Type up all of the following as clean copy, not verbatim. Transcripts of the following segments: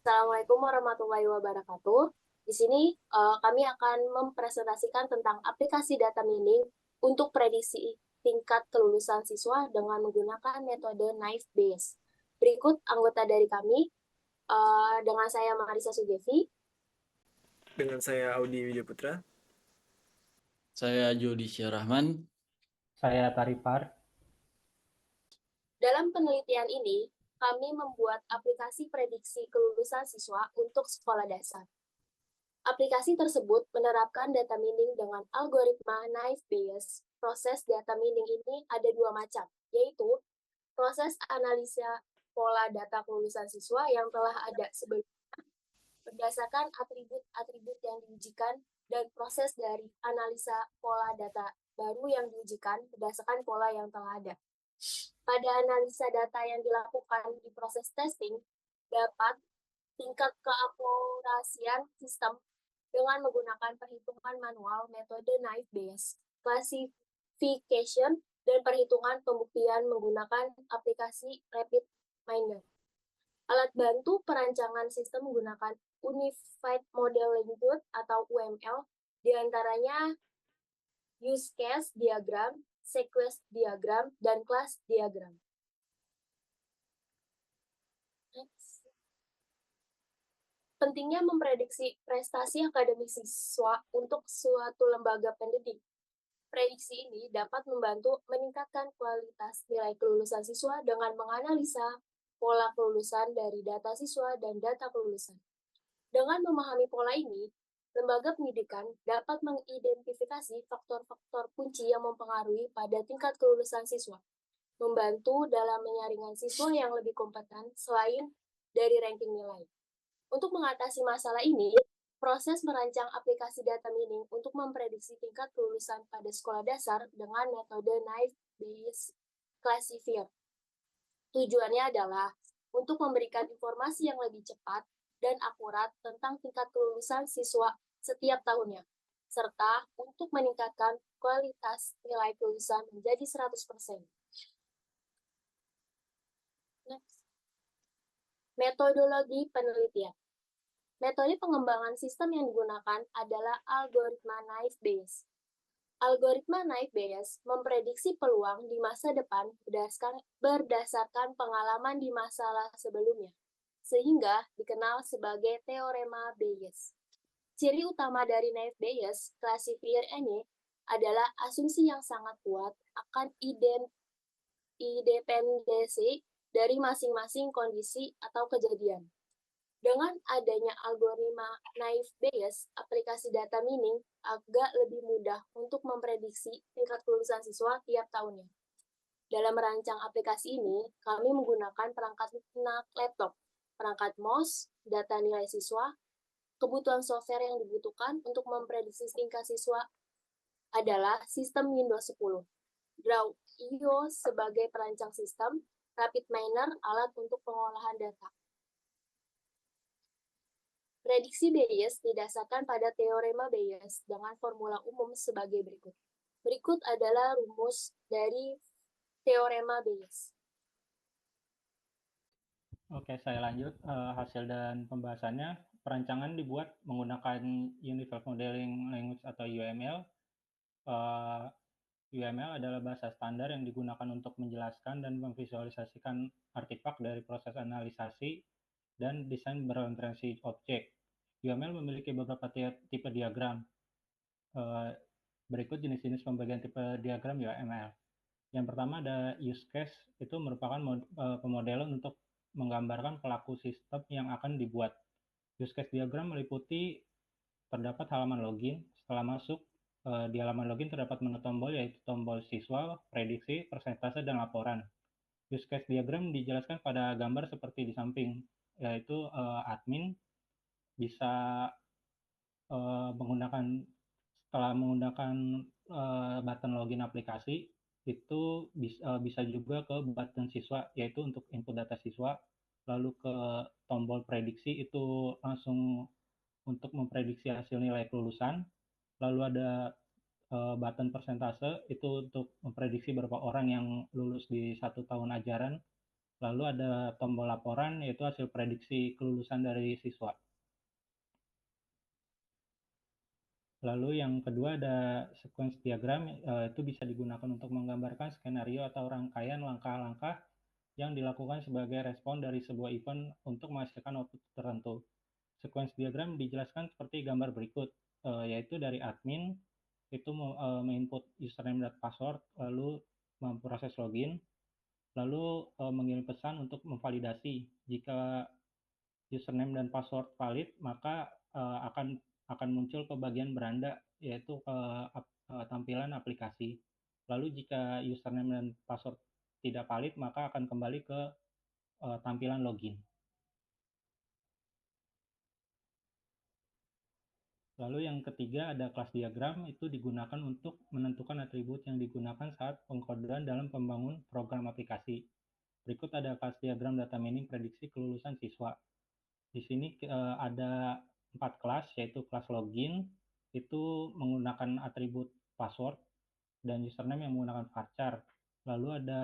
Assalamualaikum warahmatullahi wabarakatuh. Di sini kami akan mempresentasikan tentang aplikasi data mining untuk prediksi tingkat kelulusan siswa dengan menggunakan metode Naive Bayes. Berikut anggota dari kami, dengan saya Marisa Sugevi. Dengan saya Audi Widyaputra. Saya Jody Syarahman. Saya Taripar. Dalam penelitian ini, kami membuat aplikasi prediksi kelulusan siswa untuk sekolah dasar. Aplikasi tersebut menerapkan data mining dengan algoritma Naive Bayes. Proses data mining ini ada dua macam, yaitu proses analisa pola data kelulusan siswa yang telah ada sebelumnya berdasarkan atribut-atribut yang diujikan dan proses dari analisa pola data baru yang diujikan berdasarkan pola yang telah ada. Pada analisa data yang dilakukan di proses testing, dapat tingkat keakurasian sistem dengan menggunakan perhitungan manual metode Naive Bayes, classification, dan perhitungan pembuktian menggunakan aplikasi Rapid Miner. Alat bantu perancangan sistem menggunakan Unified Model Language atau UML, diantaranya use case diagram, sequence diagram, dan class diagram. Pentingnya memprediksi prestasi akademik siswa untuk suatu lembaga pendidik. Prediksi ini dapat membantu meningkatkan kualitas nilai kelulusan siswa dengan menganalisa pola kelulusan dari data siswa dan data kelulusan. Dengan memahami pola ini, lembaga pendidikan dapat mengidentifikasi faktor-faktor kunci yang mempengaruhi pada tingkat kelulusan siswa, membantu dalam menyaringkan siswa yang lebih kompeten selain dari ranking nilai. Untuk mengatasi masalah ini, proses merancang aplikasi data mining untuk memprediksi tingkat kelulusan pada sekolah dasar dengan metode Naive Bayes Classifier. Tujuannya adalah untuk memberikan informasi yang lebih cepat dan akurat tentang tingkat kelulusan siswa setiap tahunnya, serta untuk meningkatkan kualitas nilai kelulusan menjadi 100%. Next. Metodologi penelitian. Metode pengembangan sistem yang digunakan adalah algoritma Naive Bayes. Algoritma Naive Bayes memprediksi peluang di masa depan berdasarkan pengalaman di masa sebelumnya, sehingga dikenal sebagai teorema Bayes. Ciri utama dari Naive Bayes classifier ini adalah asumsi yang sangat kuat akan independensi dari masing-masing kondisi atau kejadian. Dengan adanya algoritma Naive Bayes, aplikasi data mining agak lebih mudah untuk memprediksi tingkat kelulusan siswa tiap tahunnya. Dalam merancang aplikasi ini, kami menggunakan perangkat lunak laptop, perangkat mouse, data nilai siswa, kebutuhan software yang dibutuhkan untuk memprediksi tingkat siswa adalah sistem Windows 10, Draw.io sebagai perancang sistem, Rapid Miner alat untuk pengolahan data. Prediksi Bayes didasarkan pada teorema Bayes dengan formula umum sebagai berikut. Berikut adalah rumus dari teorema Bayes. Oke, saya lanjut. Hasil dan pembahasannya, perancangan dibuat menggunakan Unified Modeling Language atau UML. UML adalah bahasa standar yang digunakan untuk menjelaskan dan memvisualisasikan artefak dari proses analisasi dan desain berorientasi objek. UML memiliki beberapa tipe diagram. Berikut jenis-jenis pembagian tipe diagram UML. Yang pertama ada use case, itu merupakan pemodelan untuk menggambarkan pelaku sistem yang akan dibuat. Use case diagram meliputi terdapat halaman login. Setelah masuk, di halaman login terdapat menu tombol, yaitu tombol siswa, prediksi, persentase, dan laporan. Use case diagram dijelaskan pada gambar seperti di samping, yaitu admin bisa setelah menggunakan button login aplikasi, itu bisa juga ke button siswa, yaitu untuk input data siswa, lalu ke tombol prediksi, itu langsung untuk memprediksi hasil nilai kelulusan, lalu ada button persentase, itu untuk memprediksi berapa orang yang lulus di 1 tahun ajaran, Lalu ada tombol laporan, yaitu hasil prediksi kelulusan dari siswa. Lalu yang kedua ada sequence diagram, itu bisa digunakan untuk menggambarkan skenario atau rangkaian langkah-langkah yang dilakukan sebagai respon dari sebuah event untuk menghasilkan output tertentu. Sequence diagram dijelaskan seperti gambar berikut, yaitu dari admin, itu menginput username dan password, lalu memproses login, lalu mengirim pesan untuk memvalidasi. Jika username dan password valid, maka akan muncul ke bagian beranda, yaitu tampilan aplikasi. Lalu jika username dan password tidak valid, maka akan kembali ke tampilan login. Lalu yang ketiga ada kelas diagram, itu digunakan untuk menentukan atribut yang digunakan saat pengkodean dalam pembangun program aplikasi. Berikut ada kelas diagram data mining prediksi kelulusan siswa. Di sini ada 4 kelas, yaitu kelas login, itu menggunakan atribut password, dan username yang menggunakan varchar. Lalu ada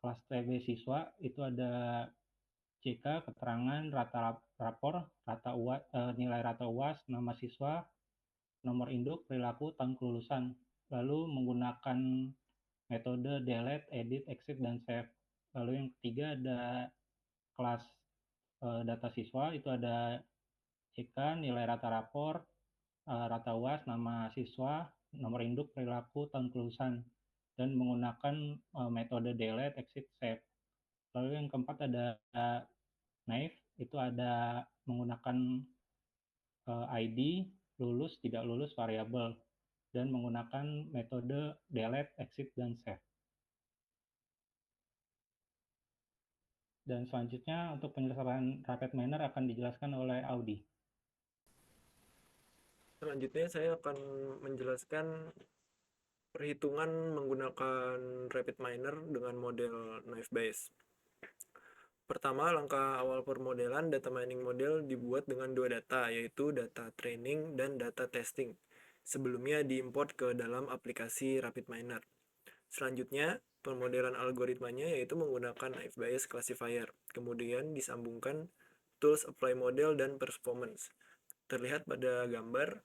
kelas TB siswa, itu ada CK, keterangan, rata rapor, nilai rata UAS, nama siswa, nomor induk, perilaku, tahun kelulusan. Lalu menggunakan metode delete, edit, exit, dan save. Lalu yang ketiga ada kelas data siswa, itu ada CK, nilai rata rapor, rata UAS, nama siswa, nomor induk, perilaku, tahun kelulusan, dan menggunakan metode delete, exit, save. Lalu yang keempat ada naive, itu ada menggunakan ID, lulus, tidak lulus, variabel, dan menggunakan metode delete, exit, dan save. Dan selanjutnya untuk penyelesaian RapidMiner akan dijelaskan oleh Audi. Selanjutnya saya akan menjelaskan perhitungan menggunakan RapidMiner dengan model Naive Bayes. Pertama, langkah awal permodelan data mining model dibuat dengan dua data, yaitu data training dan data testing. Sebelumnya diimport ke dalam aplikasi RapidMiner. Selanjutnya, pemodelan algoritmanya yaitu menggunakan Naive Bayes Classifier. Kemudian disambungkan tools apply model dan performance. Terlihat pada gambar,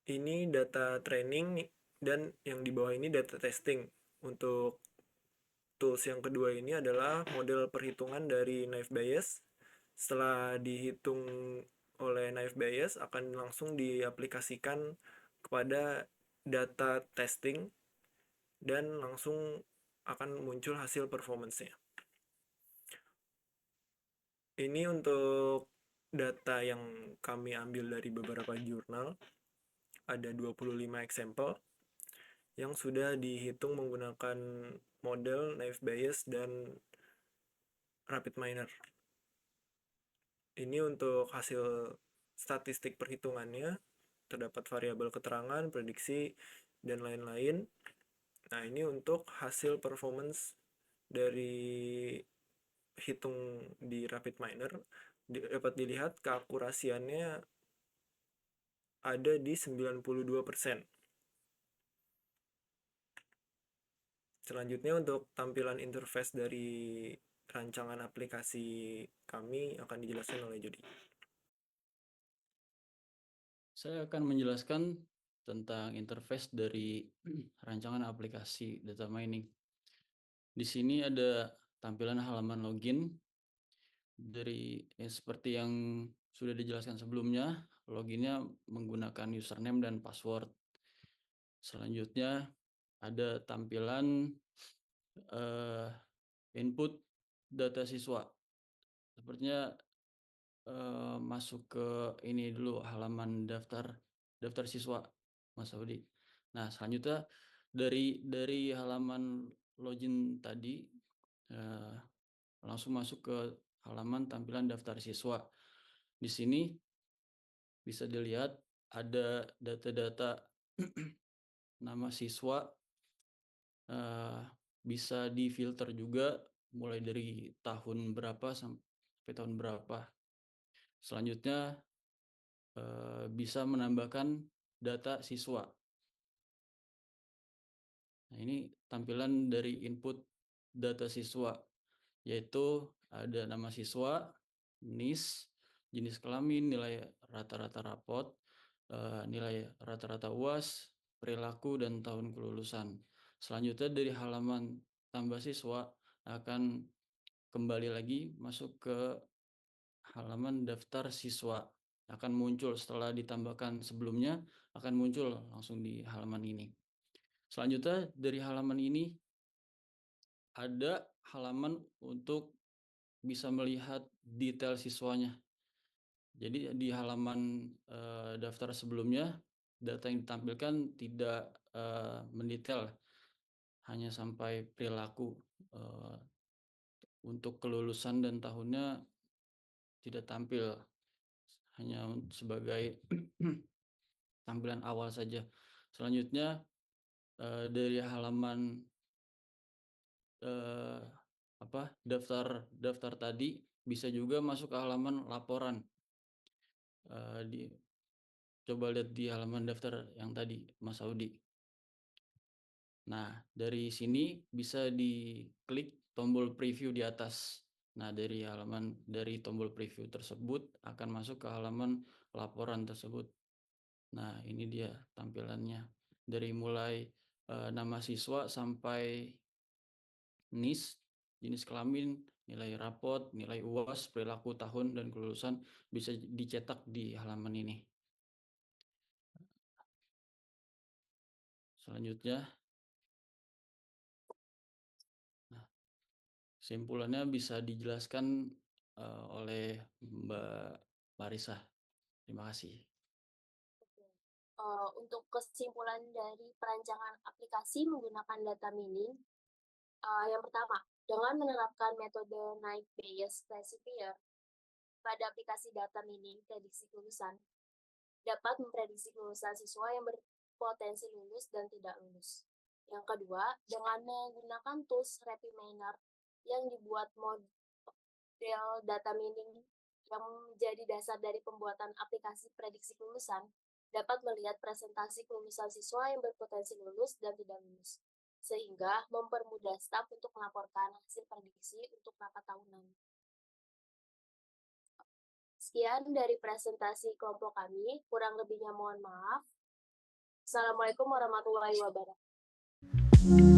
ini data training dan yang di bawah ini data testing. Untuk tools yang kedua ini adalah model perhitungan dari Naive Bayes. Setelah dihitung oleh Naive Bayes akan langsung diaplikasikan kepada data testing dan langsung akan muncul hasil performance-nya. Ini untuk data yang kami ambil dari beberapa jurnal. Ada 25 example yang sudah dihitung menggunakan model Naive Bayes dan RapidMiner. Ini untuk hasil statistik perhitungannya, terdapat variabel keterangan, prediksi, dan lain-lain. Nah, ini untuk hasil performance dari hitung di RapidMiner, dapat dilihat keakurasiannya ada di 92%. Selanjutnya untuk tampilan interface dari rancangan aplikasi kami akan dijelaskan oleh Jody. Saya akan menjelaskan tentang interface dari rancangan aplikasi data mining. Di sini ada tampilan halaman login dari seperti yang sudah dijelaskan sebelumnya. Loginnya menggunakan username dan password. Selanjutnya ada tampilan input data siswa. Sepertinya masuk ke ini dulu, halaman daftar siswa, Mas Audi. Nah, selanjutnya dari halaman login tadi langsung masuk ke halaman tampilan daftar siswa. Di sini bisa dilihat ada data-data nama siswa, bisa difilter juga mulai dari tahun berapa sampai tahun berapa. Selanjutnya bisa menambahkan data siswa. Nah, ini tampilan dari input data siswa, yaitu ada nama siswa, NIS, jenis kelamin, nilai rata-rata rapot, nilai rata-rata UAS, perilaku, dan tahun kelulusan. Selanjutnya dari halaman tambah siswa akan kembali lagi masuk ke halaman daftar siswa. Akan muncul setelah ditambahkan sebelumnya, akan muncul langsung di halaman ini. Selanjutnya dari halaman ini ada halaman untuk bisa melihat detail siswanya. Jadi di halaman daftar sebelumnya, data yang ditampilkan tidak mendetail, hanya sampai perilaku. Untuk kelulusan dan tahunnya tidak tampil, hanya sebagai tampilan awal saja. Selanjutnya dari halaman daftar tadi bisa juga masuk ke halaman laporan. Coba lihat di halaman daftar yang tadi, Mas Audi. Nah, dari sini bisa diklik tombol preview di atas. Nah, dari tombol preview tersebut akan masuk ke halaman laporan tersebut. Nah, ini dia tampilannya. Dari mulai nama siswa sampai NIS, jenis kelamin, nilai rapot, nilai UAS, perilaku, tahun, dan kelulusan bisa dicetak di halaman ini. Selanjutnya, kesimpulannya bisa dijelaskan oleh Mbak Marisa. Terima kasih. Untuk kesimpulan dari perancangan aplikasi menggunakan data mining, yang pertama, dengan menerapkan metode Knife Bayes Classifier pada aplikasi data mining prediksi kelulusan, dapat memprediksi kelulusan siswa yang berpotensi lulus dan tidak lulus. Yang kedua, dengan menggunakan tools RapidMiner yang dibuat model data mining yang menjadi dasar dari pembuatan aplikasi prediksi kelulusan, dapat melihat presentasi kelulusan siswa yang berpotensi lulus dan tidak lulus, sehingga mempermudah staf untuk melaporkan hasil prediksi untuk rapat tahunan. Sekian dari presentasi kelompok kami, kurang lebihnya mohon maaf. Assalamualaikum warahmatullahi wabarakatuh.